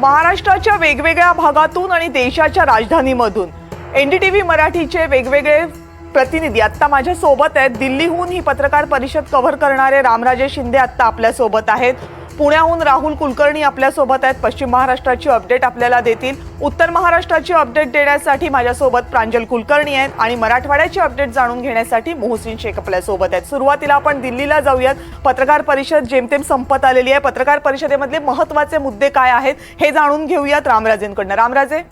महाराष्ट्राच्या वेगवेगळ्या भागातून आणि देशाच्या राजधानीमधून एनडीटीव्ही मराठीचे वेगवेगळे प्रतिनिधी आता माझ्या सोबत आहेत। दिल्लीहून ही पत्रकार परिषद कव्हर करणारे रामराजे शिंदे आता आपल्या सोबत आहेत। पुण्याहून राहुल कुलकर्णी आपल्या सोबत आहेत। पश्चिम महाराष्ट्राची अपडेट आपल्याला देतील। उत्तर महाराष्ट्राची अपडेट देण्यासाठी माझ्या सोबत प्रांजल कुलकर्णी आहेत आणि मराठवाड्याची अपडेट जाणून घेण्यासाठी मोहसिन शेख आपल्या सोबत आहेत। सुरुवातीला आपण दिल्लीला जाऊयात। पत्रकार परिषद जेमतेम संपत आलेली आहे। पत्रकार परिषदेमधले महत्त्वाचे मुद्दे काय आहेत हे जाणून घेऊयात रामराजेंकडून। रामराजे,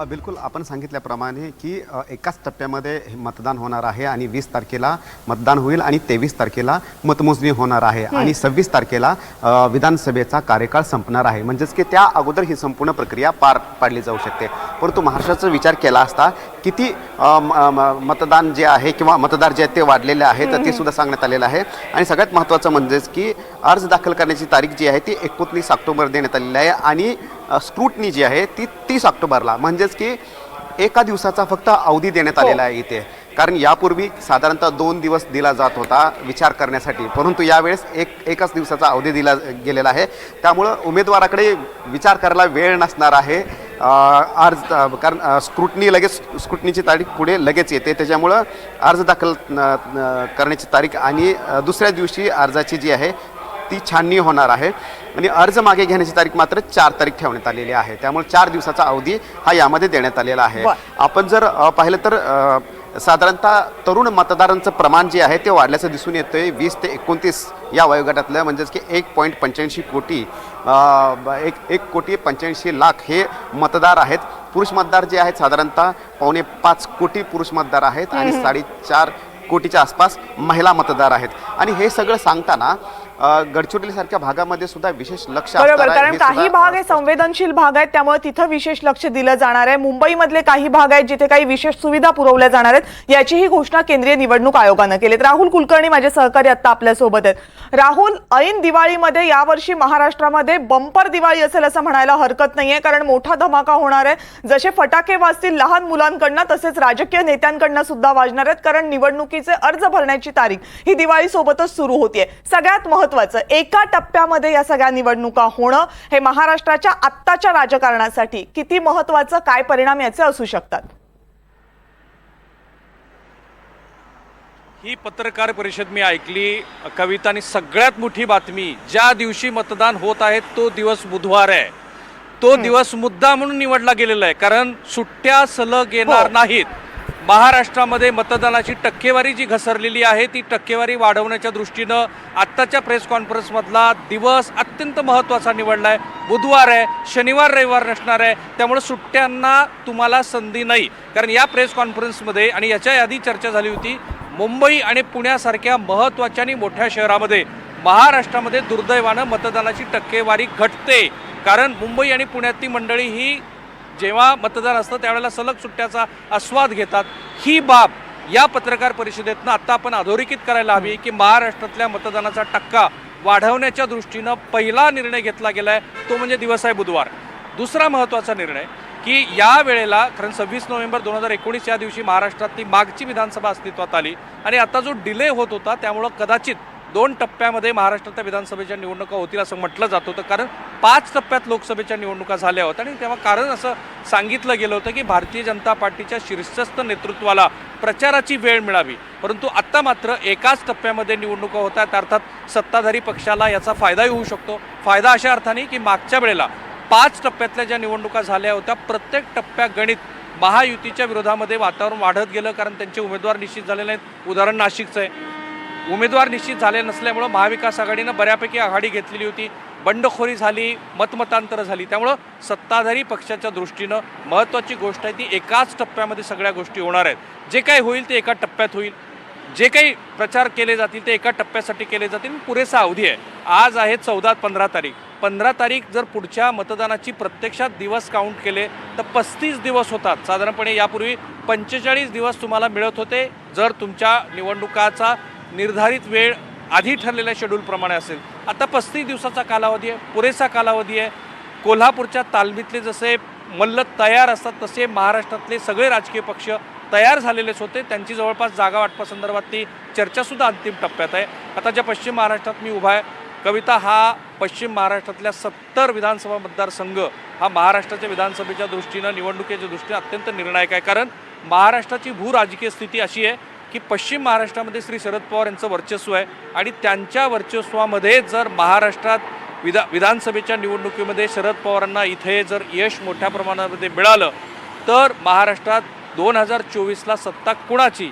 बिलकुल आपण सांगितल्याप्रमाणे की एकाच टप्प्यामध्ये मतदान होणार आहे आणि 20 तारखेला मतदान होईल आणि 23 तारखेला मतमोजणी होणार आहे आणि 26 तारखेला विधानसभेचा कार्यकाळ संपणार आहे। म्हणजेच की त्या अगोदर ही संपूर्ण प्रक्रिया पार पाडली जाऊ शकते। परंतु महाराष्ट्राचा विचार केला असता किती मतदान जे आहे किंवा मतदार जे आहेत ते वाढलेले आहेत ते सुद्धा सांगण्यात आलेलं आहे। आणि सगळ्यात महत्त्वाचं म्हणजेच की अर्ज दाखल करण्याची तारीख जी आहे ती 29 ऑक्टोबर देण्यात आलेली आहे आणि स्क्रूटनी जी आहे ती 30 ऑक्टोबरला, म्हणजेच की एका दिवसाचा फक्त अवधी देण्यात आलेला आहे इथे। कारण यापूर्वी साधारणतः 2 दिवस दिला जात होता विचार करण्यासाठी, परंतु यावेळेस एकच दिवसाचा अवधी दिला गेलेला आहे। त्यामुळं उमेदवाराकडे विचार करायला वेळ नसणार आहे। अर्ज कारण स्क्रूटनीची तारीख पुढे लगेच येते, त्याच्यामुळं अर्ज दाखल करण्याची तारीख आणि दुसऱ्या दिवशी अर्जाची जी आहे ती छाननी होणार आहे आणि अर्ज मागे घेण्याची तारीख मात्र 4 तारीख ठेवण्यात आलेली आहे। त्यामुळे 4 दिवसाचा अवधी हा यामध्ये देण्यात आलेला आहे। आपण जर पाहिलं तर साधारणतः तरुण मतदारांचं प्रमाण जे आहे ते वाढल्याचं दिसून येतंय। 20 ते 29 या वयोगटातलं, म्हणजेच की 1.85 कोटी 1,85,00,000 हे मतदार आहेत। पुरुष मतदार जे आहेत साधारणतः 4.25 कोटी पुरुष मतदार आहेत आणि 4.5 कोटीच्या आसपास महिला मतदार आहेत। आणि हे सगळं सांगताना गडचिरोली सारख्या भागामध्ये सुद्धा विशेष लक्ष बरोबर, कारण काही भाग हे संवेदनशील भाग आहेत त्यामुळे तिथे विशेष लक्ष दिलं जाणार आहे। मुंबईमधले काही भाग आहेत जिथे काही विशेष सुविधा पुरवल्या जाणार आहेत याचीही घोषणा केंद्रीय निवडणूक आयोगाने केली। राहुल कुलकर्णी माझे सहकारी आता आपल्या सोबत आहेत। राहुल, ऐन दिवाळीमध्ये यावर्षी महाराष्ट्रामध्ये बंपर दिवाळी असेल असं म्हणायला हरकत नाहीये, कारण मोठा धमाका होणार आहे। जसे फटाके वाजतील लहान मुलांकडनं तसेच राजकीय नेत्यांकडनं सुद्धा वाजणार आहेत, कारण निवडणुकीचे अर्ज भरण्याची तारीख ही दिवाळी सोबतच सुरू होतीये। सगळ्यात महत्त्वाचं, एका टप्प्यामध्ये या सगळ्या निवडणुका होणं हे महाराष्ट्राच्या आत्ताच्या राजकारणासाठी किती महत्त्वाचं, काय परिणाम याचे असू शकतात? ही पत्रकार परिषद मी ऐकली कवितानी, सगळ्यात मोठी बातमी, ज्या दिवशी मतदान होत आहे तो दिवस बुधवार आहे। तो दिवस मुद्दा म्हणून निवडला गेलेला आहे, कारण सुट्ट्या सलग येणार नाहीत। महाराष्ट्रामध्ये मतदानाची टक्केवारी जी घसरलेली आहे ती टक्केवारी वाढवण्याच्या दृष्टीनं आत्ताच्या प्रेस कॉन्फरन्समधला दिवस अत्यंत महत्त्वाचा निवडला आहे। बुधवार आहे, शनिवार रविवार नसणार आहे, त्यामुळे सुट्ट्यांना तुम्हाला संधी नाही। कारण या प्रेस कॉन्फरन्समध्ये आणि याच्या आधी चर्चा झाली होती, मुंबई आणि पुण्यासारख्या महत्त्वाच्या आणि मोठ्या शहरामध्ये महाराष्ट्रामध्ये दुर्दैवानं मतदानाची टक्केवारी घटते, कारण मुंबई आणि पुण्यातली मंडळी ही जेव्हा मतदान असतं त्यावेळेला सलग सुट्ट्याचा आस्वाद घेतात। ही बाब या पत्रकार परिषदेतनं आता आपण अधोरेखित करायला हवी की महाराष्ट्रातल्या मतदानाचा टक्का वाढवण्याच्या दृष्टीनं पहिला निर्णय घेतला गेला आहे तो म्हणजे दिवस आहे बुधवार। दुसरा महत्त्वाचा निर्णय की या वेळेला, कारण 26 नोव्हेंबर 2019 या दिवशी महाराष्ट्रातली मागची विधानसभा अस्तित्वात आली आणि आता जो डिले होत होता त्यामुळं कदाचित 2 टप्प्यामध्ये महाराष्ट्रातल्या विधानसभेच्या निवडणुका होतील असं म्हटलं जात होतं, कारण 5 टप्प्यात लोकसभेच्या निवडणुका झाल्या होत्या आणि तेव्हा कारण असं सांगितलं गेलं होतं की भारतीय जनता पार्टीच्या शीर्षस्थ नेतृत्वाला प्रचाराची वेळ मिळावी। परंतु आत्ता मात्र एकाच टप्प्यामध्ये निवडणुका होत आहेत, अर्थात सत्ताधारी पक्षाला याचा फायदाही होऊ शकतो। फायदा अशा अर्थाने की मागच्या वेळेला 5 टप्प्यातल्या ज्या निवडणुका झाल्या होत्या प्रत्येक टप्प्या गणित महायुतीच्या विरोधामध्ये वातावरण वाढत गेलं, कारण त्यांचे उमेदवार निश्चित झालेले नाहीत। उदाहरण नाशिकचं आहे, उमेदवार निश्चित झाले नसल्यामुळं महाविकास आघाडीनं बऱ्यापैकी आघाडी घेतलेली होती, बंडखोरी झाली, मतमतांतरं झाली। त्यामुळं सत्ताधारी पक्षाच्या दृष्टीनं महत्त्वाची गोष्ट आहे ती एकाच टप्प्यामध्ये सगळ्या गोष्टी होणार आहेत। जे काही होईल ते एका टप्प्यात होईल, जे काही प्रचार केले जातील ते एका टप्प्यासाठी केले जातील, पुरेसा अवधी आहे। आज आहे 14-15 तारीख। 15 तारीख जर पुढच्या मतदानाची प्रत्यक्षात दिवस काउंट केले तर 35 दिवस होतात। साधारणपणे यापूर्वी 45 दिवस तुम्हाला मिळत होते जर तुमच्या निवडणुकाचा निर्धारित वेळ आधी ठरलेल्या शेड्यूलप्रमाणे असेल। आता 35 दिवसाचा कालावधी आहे, पुरेसा कालावधी आहे। कोल्हापूरच्या तालमीतले जसे मल्ल तयार असतात तसे महाराष्ट्रातले सगळे राजकीय पक्ष तयार झालेलेच होते. त्यांची जवळपास जागा वाटपासंदर्भातली चर्चासुद्धा अंतिम टप्प्यात आहे. आता ज्या पश्चिम महाराष्ट्रात मी उभा आहे, कविता, हा पश्चिम महाराष्ट्रातल्या 70 विधानसभा मतदारसंघ हा महाराष्ट्राच्या विधानसभेच्या दृष्टीनं, निवडणुकीच्या दृष्टीनं अत्यंत निर्णायक आहे. कारण महाराष्ट्राची भू राजकीय स्थिती अशी आहे की पश्चिम महाराष्ट्रामध्ये श्री शरद पवार यांचं वर्चस्व आहे आणि त्यांच्या वर्चस्वामध्ये जर महाराष्ट्रात विधानसभेच्या निवडणुकीमध्ये शरद पवारांना इथे जर यश मोठ्या प्रमाणामध्ये मिळालं तर महाराष्ट्रात 2024ला सत्ता कुणाची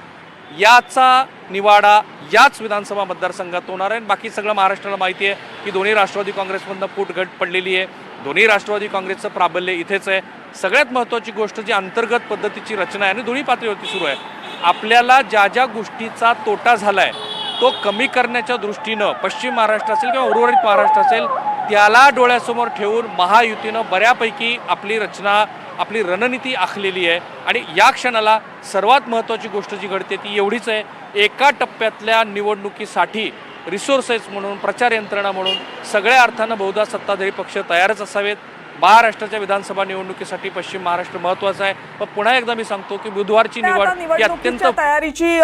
याचा निवाडा याच विधानसभा मतदारसंघात होणार आहे. बाकी सगळं महाराष्ट्राला माहिती आहे की दोन्ही राष्ट्रवादी काँग्रेसमधनं फूट घट पडलेली आहे. दोन्ही राष्ट्रवादी काँग्रेसचं प्राबल्य इथेच आहे. सगळ्यात महत्त्वाची गोष्ट जी अंतर्गत पद्धतीची रचना आहे आणि दोन्ही पातळीवरती सुरू आहे. आपल्याला ज्या ज्या गोष्टीचा तोटा झाला आहे तो कमी करण्याच्या दृष्टीनं पश्चिम महाराष्ट्र असेल किंवा उर्वरित महाराष्ट्र असेल त्याला डोळ्यासमोर ठेवून महायुतीनं बऱ्यापैकी आपली रचना, आपली रणनीती आखलेली आहे. आणि या क्षणाला सर्वात महत्त्वाची गोष्ट जी घडते ती एवढीच आहे, एका टप्प्यातल्या निवडणुकीसाठी रिसोर्सेस म्हणून, प्रचार यंत्रणा म्हणून सगळ्या अर्थानं बहुधा सत्ताधारी पक्ष तयारच असावेत. महाराष्ट्राच्या विधानसभा निवडणुकीसाठी पश्चिम महाराष्ट्र महत्त्वाचा आहे. पण पुन्हा एकदा मी सांगतो की बुधवारची निवड ही अत्यंत तयारीची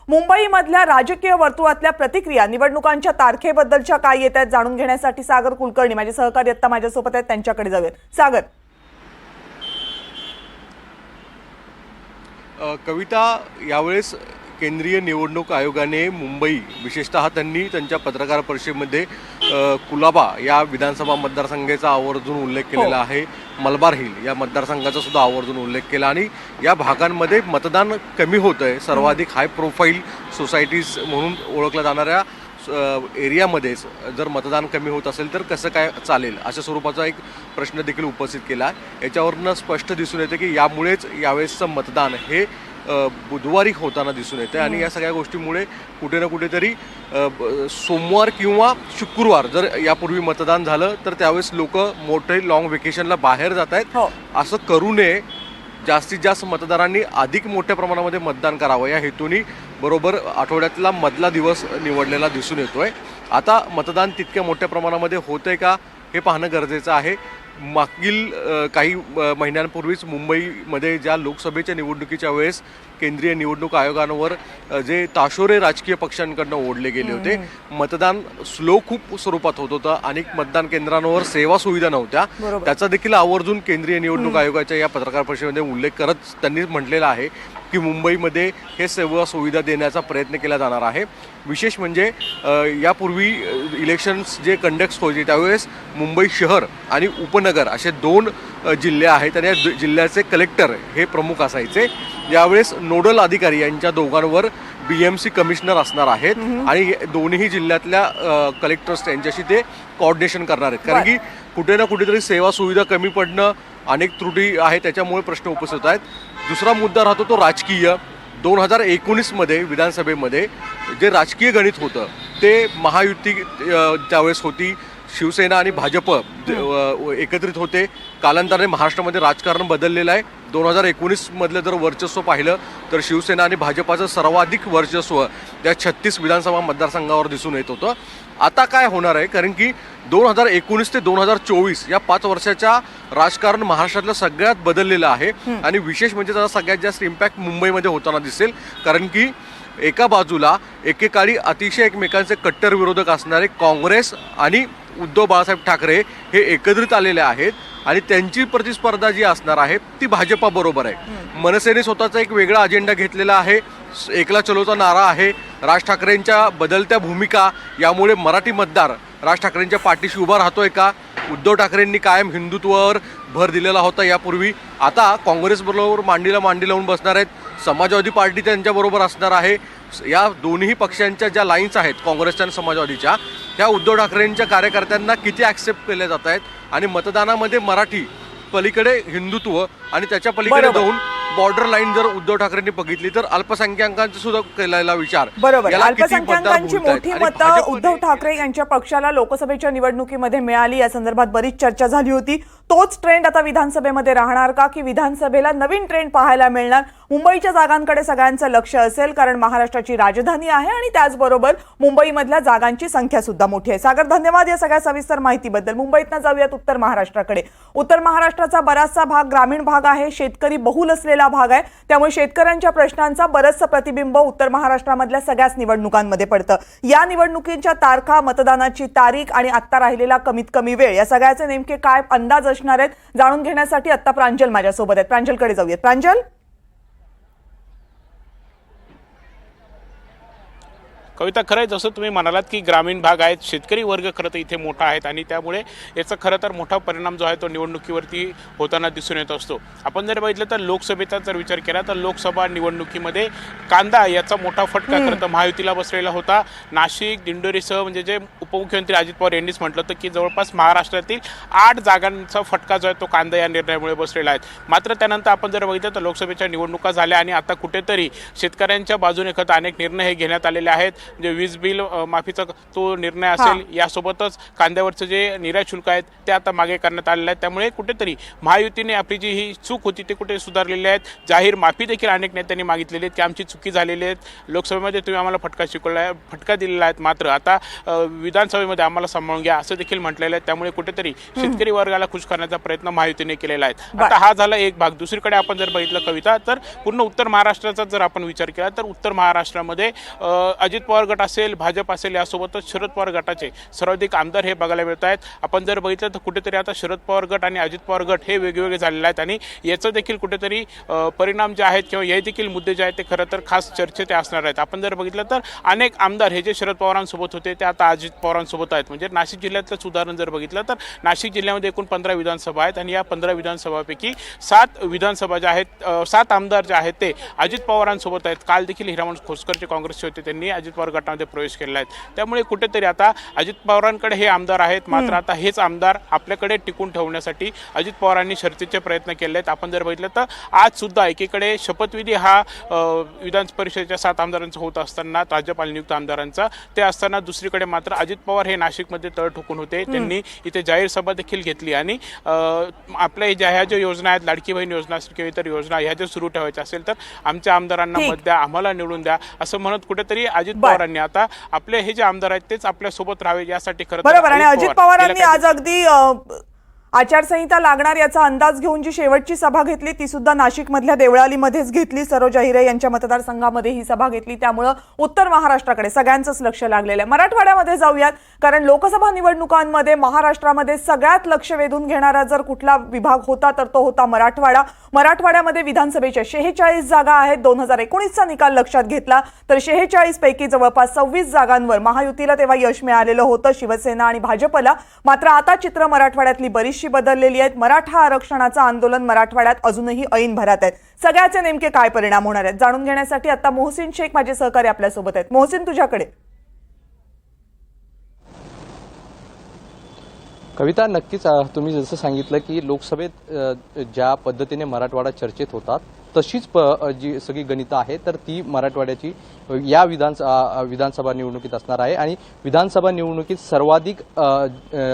मुंबईमधल्या राजकीय वर्तुळातल्या प्रतिक्रिया निवडणुकांच्या तारखेबद्दलच्या काय येत आहेत जाणून घेण्यासाठी सागर कुलकर्णी माझे सहकारी आता माझ्यासोबत आहेत, त्यांच्याकडे जाऊयात. सागर. कविता, यावेळेस केंद्रीय निवडणूक आयोगाने मुंबई, विशेषतः त्यांनी त्यांच्या पत्रकार परिषदेमध्ये कुलाबा या विधानसभा मतदारसंघाचा आवर्जून उल्लेख केलेला आहे. मलबार हिल या मतदारसंघाचा सुद्धा आवर्जून उल्लेख केला आणि या भागांमध्ये मतदान कमी होत आहे. सर्वाधिक हाय प्रोफाईल सोसायटीज म्हणून ओळखल्या जाणाऱ्या एरियामध्येच जर मतदान कमी होत असेल तर कसं काय चालेल, अशा स्वरूपाचा एक प्रश्न देखील उपस्थित केला. याच्यावरनं स्पष्ट दिसून येते की यामुळेच यावेळेसचं मतदान हे बुधवारी होताना दिसून येते आणि या सगळ्या गोष्टीमुळे कुठे ना कुठेतरी सोमवार किंवा शुक्रवार जर यापूर्वी मतदान झालं तर त्यावेळेस लोक मोठे लॉंग व्हेकेशनला बाहेर जात आहेत. असं करू नये, जास्तीत जास्त मतदारांनी अधिक मोठ्या प्रमाणामध्ये मतदान करावं या हेतूने बरोबर आठवड्यातला मधला दिवस निवडलेला दिसून येतोय. आता मतदान तितक्या मोठ्या प्रमाणामध्ये होतंय का हे पाहणं गरजेचं आहे. मागील काही महिन्यांपूर्वीच मुंबईमध्ये ज्या लोकसभेच्या निवडणुकीच्या वेळेस केंद्रीय निवडणूक आयोगावर जे ताशोरे राजकीय पक्षांकडनं ओढले गेले होते, मतदान स्लो खूप स्वरूपात होत होतं, अनेक मतदान केंद्रांवर सेवा सुविधा नव्हत्या, त्याचा देखील आवर्जून केंद्रीय निवडणूक आयोगाच्या या पत्रकार परिषदेमध्ये उल्लेख करत त्यांनी म्हटलेला आहे की मुंबईमध्ये हे सेवा सुविधा देण्याचा प्रयत्न केला जाणार आहे. विशेष म्हणजे यापूर्वी इलेक्शन्स जे कंडक्ट व्हायचे त्यावेळेस मुंबई शहर आणि उपनगर असे 2 जिल्हे आहेत आणि या जिल्ह्याचे कलेक्टर हे प्रमुख असायचे. यावेळेस नोडल अधिकारी यांच्या दोघांवर BMC कमिशनर असणार आहेत आणि दोन्ही जिल्ह्यातल्या कलेक्टर्स यांच्याशी ते कोऑर्डिनेशन करणार आहेत. कारण की कुठे ना कुठेतरी सेवा सुविधा कमी पडणं, अनेक त्रुटी आहेत, त्याच्यामुळे प्रश्न उपस्थित आहेत. दुसरा मुद्दा राहतो तो राजकीय. 2019मध्ये विधानसभेमध्ये जे राजकीय गणित होतं ते महायुती त्यावेळेस होती, शिवसेना आणि भाजप एकत्रित होते. कालांतराने महाराष्ट्रामध्ये राजकारण बदललेलं आहे. 2019मधलं जर वर्चस्व पाहिलं तर शिवसेना आणि भाजपाचं सर्वाधिक वर्चस्व त्या 36 विधानसभा मतदारसंघावर दिसून येत होतं. आता काय होणार आहे, कारण की 2019 ते 2024 या 5 वर्षाच्या राजकारण महाराष्ट्रातलं सगळ्यात बदललेलं आहे आणि विशेष म्हणजे त्याचा सगळ्यात जास्त इम्पॅक्ट मुंबईमध्ये होताना दिसेल. कारण की एका बाजूला एकेकाळी अतिशय एकमेकांचे कट्टर विरोधक असणारे काँग्रेस आणि उद्धव बाळासाहेब ठाकरे हे एकत्रित आलेले आहेत आणि त्यांची प्रतिस्पर्धा जी असणार आहे ती भाजपाबरोबर आहे. मनसेने स्वतःचा एक वेगळा अजेंडा घेतलेला आहे. एकला चलोचा नारा आहे. राज ठाकरेंच्या बदलत्या भूमिका यामुळे मराठी मतदार राज ठाकरेंच्या पाठीशी उभा राहतोय का? उद्धव ठाकरेंनी कायम हिंदुत्वावर भर दिलेला होता यापूर्वी, आता काँग्रेसबरोबर मांडीला मांडी लावून बसणार आहेत. समाजवादी पार्टी त्यांच्याबरोबर असणार आहे. या दोन्ही पक्षांच्या ज्या लाईन्स आहेत काँग्रेसच्या आणि समाजवादीच्या, त्या उद्धव ठाकरेंच्या कार्यकर्त्यांना किती ॲक्सेप्ट केल्या जात आहेत आणि मतदानामध्ये मराठी पलीकडे हिंदुत्व आणि त्याच्या पलीकडे जाऊन बॉर्डर लाईन जर उद्धव ठाकरेंनी बघितली तर अल्पसंख्याकांचा सुद्धा केलेला विचार. बरोबर, अल्पसंख्याकांची मोठी मतं उद्धव ठाकरे यांच्या पक्षाला लोकसभेच्या निवडणुकीमध्ये मिळाली या संदर्भात बरीच चर्चा झाली होती. तोच ट्रेंड आता विधानसभेमध्ये राहणार का, की विधानसभेला नवीन ट्रेंड पाहायला मिळणार? मुंबईच्या जागांकडे सगळ्यांचं लक्ष असेल कारण महाराष्ट्राची राजधानी आहे आणि त्याचबरोबर मुंबईमधल्या जागांची संख्या सुद्धा मोठी आहे. सागर, धन्यवाद या सगळ्या सविस्तर माहितीबद्दल. मुंबईतनं जाऊयात उत्तर महाराष्ट्राकडे. उत्तर महाराष्ट्राचा बराचसा भाग ग्रामीण भाग आहे, शेतकरी बहुल असलेला असलेला भाग आहे, त्यामुळे शेतकऱ्यांच्या प्रश्नांचा बरंचसं प्रतिबिंब उत्तर महाराष्ट्रामधल्या सगळ्याच निवडणुकांमध्ये पडतं. या निवडणुकींच्या तारखा, मतदानाची तारीख आणि आता राहिलेला कमीत कमी वेळ या सगळ्याचे नेमके काय अंदाज असणार आहेत जाणून घेण्यासाठी आता प्रांजल माझ्यासोबत आहेत. प्रांजलकडे जाऊयात. प्रांजल, कविता, खरं आहे जसं तुम्ही म्हणालात की ग्रामीण भाग आहेत, शेतकरी वर्ग खरं तर इथे मोठा आहेत आणि त्यामुळे याचा खरं तर मोठा परिणाम जो आहे तो निवडणुकीवरती होताना दिसून येत असतो. आपण जर बघितलं तर लोकसभेचा जर विचार केला तर लोकसभा निवडणुकीमध्ये कांदा याचा मोठा फटका खरं तर महायुतीला बसलेला होता. नाशिक, दिंडोरीसह म्हणजे जे उपमुख्यमंत्री अजित पवार यांनीच म्हटलं होतं की जवळपास महाराष्ट्रातील 8 जागांचा फटका जो आहे तो कांदा या निर्णयामुळे बसलेला आहे. मात्र त्यानंतर आपण जर बघितलं तर लोकसभेच्या निवडणुका झाल्या आणि आता कुठेतरी शेतकऱ्यांच्या बाजूने खरं अनेक निर्णय हे घेण्यात आलेले आहेत. म्हणजे वीज बिल माफीचा तो निर्णय असेल, यासोबतच कांद्यावरचं जे निर्यात शुल्क आहेत ते आता मागे करण्यात आलेलं आहे. त्यामुळे कुठेतरी महायुतीने आपली जी ही चूक होती ते कुठे सुधारलेली आहेत. जाहीर माफी देखील अनेक नेत्यांनी मागितलेली आहेत की आमची चुकी झालेली आहेत, लोकसभेमध्ये तुम्ही आम्हाला फटका दिलेला आहे, मात्र आता विधानसभेमध्ये आम्हाला सांभाळून घ्या असं देखील म्हटलेलं आहे. त्यामुळे कुठेतरी शेतकरी वर्गाला खुश करण्याचा प्रयत्न महायुतीने केलेला आहे. आता हा झाला एक भाग. दुसरीकडे आपण जर बघितलं कविता तर पूर्ण उत्तर महाराष्ट्राचा जर आपण विचार केला तर उत्तर महाराष्ट्रामध्ये अजित पवार गट असेल, भाजप असेल, यासोबतच शरद पवार गटाचे सर्वाधिक आमदार हे बघायला मिळत आहेत. आपण जर बघितलं तर कुठेतरी आता शरद पवार गट आणि अजित पवार गट हे वेगवेगळे झालेले आहेत आणि याचं देखील कुठेतरी परिणाम जे आहेत किंवा हे देखील मुद्दे जे आहेत ते खरं तर खास चर्चेत असणार आहेत. आपण जर बघितलं तर अनेक आमदार हे जे शरद पवारांसोबत होते ते आता अजित पवारांसोबत आहेत. म्हणजे नाशिक जिल्ह्यातलंच उदाहरण जर बघितलं तर नाशिक जिल्ह्यामध्ये एकूण 15 विधानसभा आहेत आणि या 15 विधानसभापैकी 7 विधानसभा ज्या आहेत, 7 आमदार जे आहेत ते अजित पवारांसोबत आहेत. काल देखील हिरामण खोसकर जे काँग्रेसचे होते त्यांनी अजित पवार गटामध्ये प्रवेश केला आहे. त्यामुळे कुठेतरी आता अजित पवारांकडे हे आमदार आहेत, मात्र आता हेच आमदार आपल्याकडे टिकून ठेवण्यासाठी अजित पवारांनी शर्थीचे प्रयत्न केले आहेत. आपण जर बघितलं तर आज सुद्धा एकीकडे शपथविधी हा विधान परिषदेच्या 7 आमदारांचा होत असताना, राज्यपाल नियुक्त आमदारांचा ते असताना, दुसरीकडे मात्र अजित पवार हे नाशिकमध्ये तळ ठोकून होते. त्यांनी इथे जाहीर सभा देखील घेतली आणि आपल्या ह्या ज्या योजना आहेत, लाडकी बहीण योजना असेल किंवा इतर योजना ह्या ज्या सुरू ठेवायच्या असेल तर आमच्या आमदारांना मत द्या, आम्हाला निवडून द्या असं म्हणत कुठेतरी अजित पवारांनी आता आपले हे जे आमदार आहेत तेच आपल्या सोबत राहावे यासाठी खरं बरोबर. आणि अजित पवारांनी आज अगदी आचारसंहिता लागणार याचा अंदाज घेऊन जी शेवटची सभा घेतली ती सुद्धा नाशिकमधल्या देवळालीमध्येच घेतली. सरोज अहिरे यांच्या मतदारसंघामध्ये ही सभा घेतली. त्यामुळं उत्तर महाराष्ट्राकडे सगळ्यांचंच लक्ष लागलेलं आहे. मराठवाड्यामध्ये जाऊयात, कारण लोकसभा निवडणुकांमध्ये महाराष्ट्रामध्ये सगळ्यात लक्ष वेधून घेणारा जर कुठला विभाग होता तर तो होता मराठवाडा. मराठवाड्यामध्ये विधानसभेच्या 46 जागा आहेत. 2019चा निकाल लक्षात घेतला तर 46 पैकी जवळपास 26 जागांवर महायुतीला तेव्हा यश मिळालेलं होतं, शिवसेना आणि भाजपला. मात्र आता चित्र मराठवाड्यातली बरीचशी बदललेली आहेत. मराठा आरक्षणाचं आंदोलन मराठवाड्यात अजूनही ऐन भरात आहेत. सगळ्याचे नेमके काय परिणाम होणार आहेत जाणून घेण्यासाठी आता मोहसिन शेख माझे सहकारी आपल्यासोबत आहेत. मोहसिन, तुझ्याकडे. कविता, नक्कीच तुम्ही जसं सांगितलं की लोकसभेत ज्या पद्धतीने मराठवाडा चर्चेत होता तशीच जी सगळी गणितं आहेत तर ती मराठवाड्याची या विधानसभा निवडणुकीत असणार आहे. आणि विधानसभा निवडणुकीत सर्वाधिक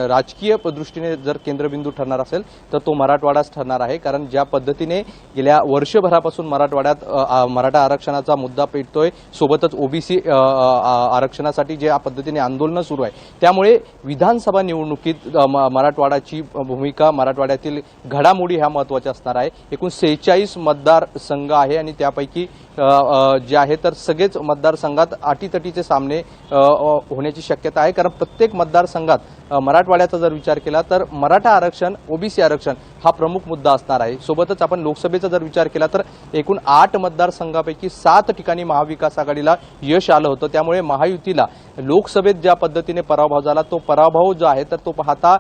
राजकीय दृष्टीने जर केंद्रबिंदू ठरणार असेल तर तो मराठवाडाच ठरणार आहे. कारण ज्या पद्धतीने गेल्या वर्षभरापासून मराठवाड्यात मराठा आरक्षणाचा मुद्दा पेटतोय, सोबतच ओबीसी आरक्षणासाठी ज्या पद्धतीने आंदोलनं सुरू आहे, त्यामुळे विधानसभा निवडणुकीत मराठवाड्याची भूमिका, मराठवाड्यातील घडामोडी ह्या महत्त्वाच्या असणार आहे. एकूण 46 मतदार संघ आहे आणि त्यापैकी जे आहे तर सगळेच मतदारसंघात अटीतटीचे सामने होण्याची शक्यता आहे. कारण प्रत्येक मतदारसंघात मराठवाड्याचा जर विचार केला तर मराठा आरक्षण, ओबीसी आरक्षण हा प्रमुख मुद्दा असणार आहे. सोबतच आपण लोकसभेचा जर विचार केला तर एकूण 8 मतदारसंघापैकी 7 ठिकाणी महाविकास आघाडीला यश आलं होतं. त्यामुळे महायुतीला लोकसभेत ज्या पद्धतीने पराभव झाला तो पराभव जो आहे तर तो पाहता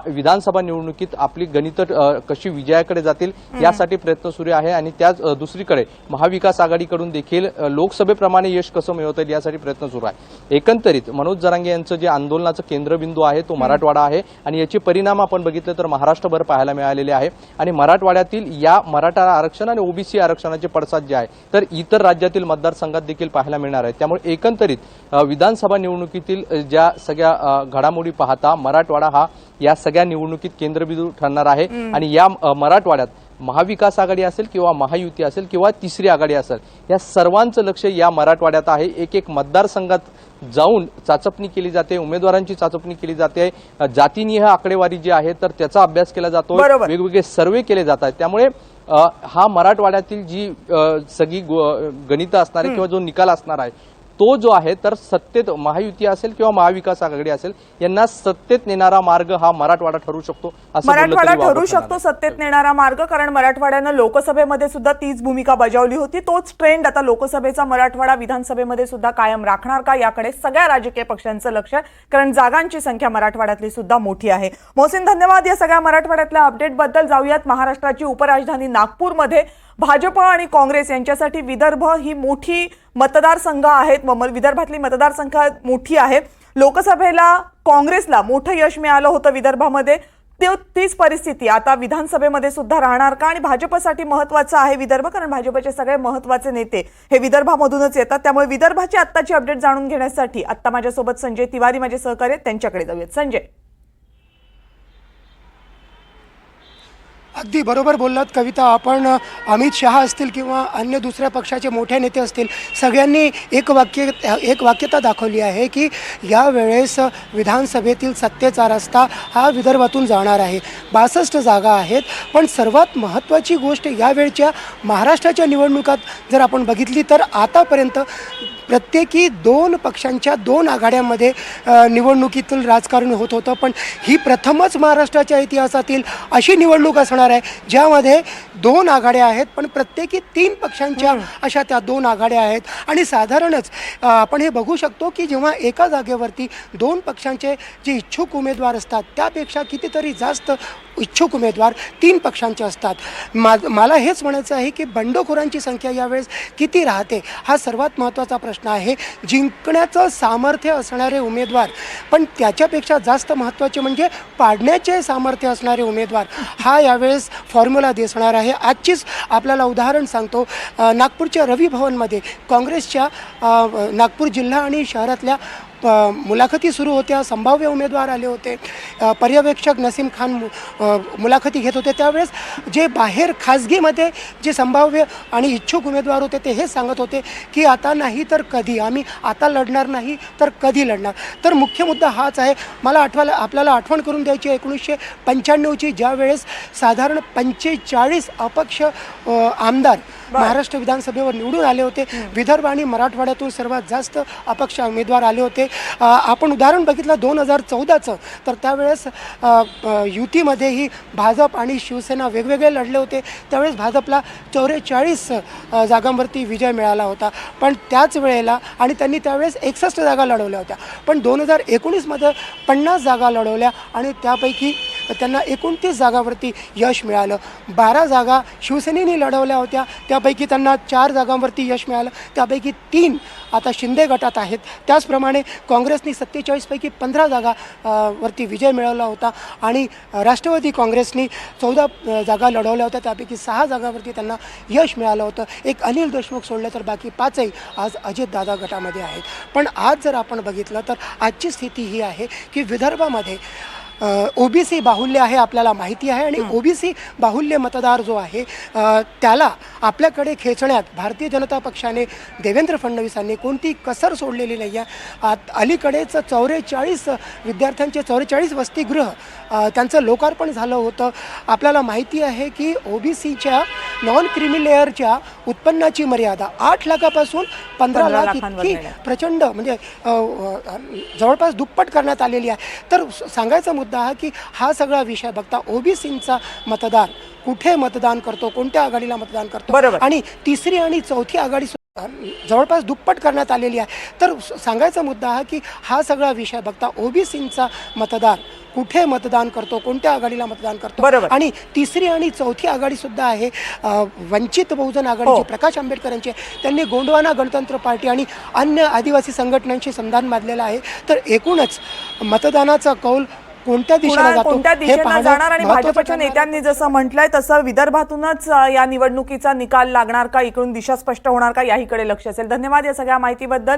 विधानसभा निवडणुकीत आपली गणितं कशी विजयाकडे जातील यासाठी प्रयत्न सुरू आहे. आणि त्याच दुसरीकडे महाविकास आघाडीकडून देखील लोकसभेप्रमाणे यश कसं मिळवता येईल यासाठी प्रयत्न सुरू आहे. एकंदरीत मनोज जरांगे यांचं जे आंदोलनाचं केंद्रबिंदू आहे तो मराठवाडा आहे आणि याचे परिणाम आपण बघितले तर महाराष्ट्रभर पाहायला मिळालेले आहे. आणि मराठवाड्यातील या मराठा आरक्षण आणि ओबीसी आरक्षणाचे पडसाद जे आहे तर इतर राज्यातील मतदारसंघात देखील पाहायला मिळणार आहे. त्यामुळे एकंदरीत विधानसभा निवडणुकीतील ज्या सगळ्या घडामोडी पाहता मराठवाडा हा या सगळ्या निवडणुकीत केंद्रबिंदू ठरणार आहे. आणि या मराठवाड्यात महाविकास आघाडी असेल किंवा महायुती असेल किंवा तिसरी आघाडी असेल, या सर्वांचं लक्ष या मराठवाड्यात आहे. एक एक मतदारसंघात जाऊन चाचपणी केली जाते, उमेदवारांची चाचपणी केली जाते, जातीनिहाय आकडेवारी जी आहे तर त्याचा अभ्यास केला जातो, वेगवेगळे सर्वे केले जात आहेत. त्यामुळे हा मराठवाड्यातील जी सगळी गणितं असणार आहे किंवा जो निकाल असणार आहे तो जो आहे तर सत्तेत महायुती असेल किंवा महाविकास आघाडी असेल यांना सत्तेत नेणारा मार्ग हा मराठवाडा ठरू शकतो असं बोललं तरी मराठवाडा वावगं ठरू ठरणार शकतो सत्तेत नेणारा मार्ग, कारण मराठवाड्यानं लोकसभेमध्ये सुद्धा तीच भूमिका बजावली होती. तोच ट्रेंड आता लोकसभेचा मराठवाडा विधानसभेमध्ये सुद्धा कायम राखणार का, याकडे सगळ्या राजकीय पक्षांचं लक्ष आहे, कारण जागांची संख्या मराठवाड्यातली सुद्धा मोठी आहे. मोहसिन, धन्यवाद या सगळ्या मराठवाड्यातल्या अपडेटबद्दल. जाऊयात महाराष्ट्राची उपराजधानी नागपूरमध्ये भाजप आणि काँग्रेस यांच्यासाठी विदर्भ ही मोठी मतदारसंघ आहेत. विदर्भातली मतदारसंख्या मोठी आहे. लोकसभेला काँग्रेसला मोठं यश मिळालं होतं विदर्भामध्ये, तीच परिस्थिती आता विधानसभेमध्ये सुद्धा राहणार का? आणि भाजपसाठी महत्वाचं आहे विदर्भ, कारण भाजपचे सगळे महत्वाचे नेते हे विदर्भामधूनच येतात. त्यामुळे विदर्भाची आत्ताची अपडेट जाणून घेण्यासाठी आत्ता माझ्यासोबत संजय तिवारी माझे सहकारी आहेत, त्यांच्याकडे जाऊयात. संजय, अगदी बरोबर बोललात कविता. आपण अमित शहा असतील किंवा अन्य दुसऱ्या पक्षाचे मोठे नेते असतील, सगळ्यांनी एक वाक्यता दाखवली आहे की यावेळेस विधानसभेतील सत्तेचा रस्ता हा विदर्भातून जाणार आहे. 62 जागा आहेत. पण सर्वात महत्त्वाची गोष्ट यावेळच्या महाराष्ट्राच्या निवडणुकात जर आपण बघितली तर आतापर्यंत प्रत्येकी 2 पक्षांच्या 2 आघाड्यांमध्ये निवडणुकीतील राजकारण होत होतं. पण ही प्रथमच महाराष्ट्राच्या इतिहासातील अशी निवडणूक असणार आहे ज्यामध्ये 2 आघाड्या आहेत, पण प्रत्येकी 3 पक्षांच्या अशा त्या 2 आघाड्या आहेत. आणि साधारणच आपण हे बघू शकतो की जेव्हा एका जागेवरती 2 पक्षांचे जे इच्छुक उमेदवार असतात त्यापेक्षा कितीतरी जास्त इच्छुक उमेदवार 3 पक्षांचे असतात. मला हेच म्हणायचं आहे की बंडखोरांची संख्या यावेळेस किती राहते हा सर्वात महत्त्वाचा प्रश्न आहे. जिंकण्याचं सामर्थ्य असणारे उमेदवार, पण त्याच्यापेक्षा जास्त महत्त्वाचे म्हणजे पाडण्याचे सामर्थ्य असणारे उमेदवार हा यावेळेस फॉर्म्युला दिसणार आहे. आजचीच आपल्याला उदाहरण सांगतो. नागपूरच्या रवी भवनमध्ये काँग्रेसच्या नागपूर जिल्हा आणि शहरातल्या मुलाखती सुरू होत्या. संभाव्य उमेदवार आले होते. पर्यवेक्षक नसीम खान मुलाखती घेत होते. त्यावेळेस जे बाहेर खाजगीमध्ये जे संभाव्य आणि इच्छुक उमेदवार होते ते हे सांगत होते की आता नाही तर कधी, आम्ही आता लढणार नाही तर कधी लढणार. तर मुख्य मुद्दा हाच आहे. मला आपल्याला आठवण करून द्यायची 1995ची, ज्यावेळेस साधारण 45 अपक्ष आमदार महाराष्ट्र विधानसभेवर निवडून आले होते. विदर्भ आणि मराठवाड्यातून सर्वात जास्त अपक्ष उमेदवार आले होते. आपण उदाहरण बघितलं 2014चं, तर त्यावेळेस युतीमध्येही भाजप आणि शिवसेना वेगवेगळे लढले होते. त्यावेळेस भाजपला 44 जागांवरती विजय मिळाला होता. पण त्याच वेळेला आणि त्यांनी त्यावेळेस 61 जागा लढवल्या होत्या. पण 2019मध्ये 50 जागा लढवल्या आणि त्यापैकी त्यांना 29 जागांवरती यश मिळालं. 12 जागा शिवसेनेने लढवल्या होत्या, त्यापैकी त्यांना 4 जागांवरती यश मिळालं. त्यापैकी 3 आता शिंदे गटात आहेत. त्याचप्रमाणे काँग्रेसनी 47 पैकी 15 जागा वरती विजय मिळवला होता आणि राष्ट्रवादी काँग्रेसनी 14 जागा लढवल्या होत्या. त्यापैकी 6 जागावरती त्यांना यश मिळालं होतं. एक अनिल देशमुख सोडले तर बाकी 5ही आज अजितदादा गटामध्ये आहेत. पण आज जर आपण बघितलं तर आजची स्थिती ही आहे की विदर्भामध्ये ओबीसी बाहुल्य आहे, आपल्याला माहिती आहे. आणि ओबीसी बाहुल्य मतदार जो आहे त्याला आपल्याकडे खेचण्यात भारतीय जनता पक्षाने, देवेंद्र फडणवीसांनी कोणती कसर सोडलेली नाही आहे. अलीकडेच 44 विद्यार्थ्यांचे 44 वसतिगृह त्यांचं लोकार्पण झालं होतं. आपल्याला माहिती आहे की ओबीसीच्या नॉन क्रिमी लेअरच्या उत्पन्नाची मर्यादा 8 लाखापासून 15 लाख इतकी प्रचंड म्हणजे जवळपास दुप्पट करण्यात आलेली आहे. तर सांगायचा मुद्दा हा की हा सगळा विषय बघता ओबीसींचा मतदार कुठे मतदान करतो, कोणत्या आघाडीला मतदान करतो, आणि तिसरी आणि चौथी आघाडी जवळपास दुप्पट करण्यात आलेली आहे. तर सांगायचा मुद्दा हा की हा सगळा विषय बघता ओबीसींचा मतदार कुठे मतदान करतो, कोणत्या आघाडीला मतदान करतो, आणि तिसरी आणि चौथी आघाडी सुद्धा आहे वंचित बहुजन आघाडीचे प्रकाश आंबेडकरांचे. त्यांनी गोंडवाना गणतंत्र पार्टी आणि अन्य आदिवासी संघटनांशी संधान बांधलेलं आहे. तर एकूणच मतदानाचा कौल कोणत्या दिशेला जाणार आणि भाजपच्या नेत्यांनी जसं म्हटलंय तसं विदर्भातूनच या निवडणुकीचा निकाल लागणार का, इकडून दिशा स्पष्ट होणार का, याहीकडे लक्ष असेल. धन्यवाद या सगळ्या माहितीबद्दल.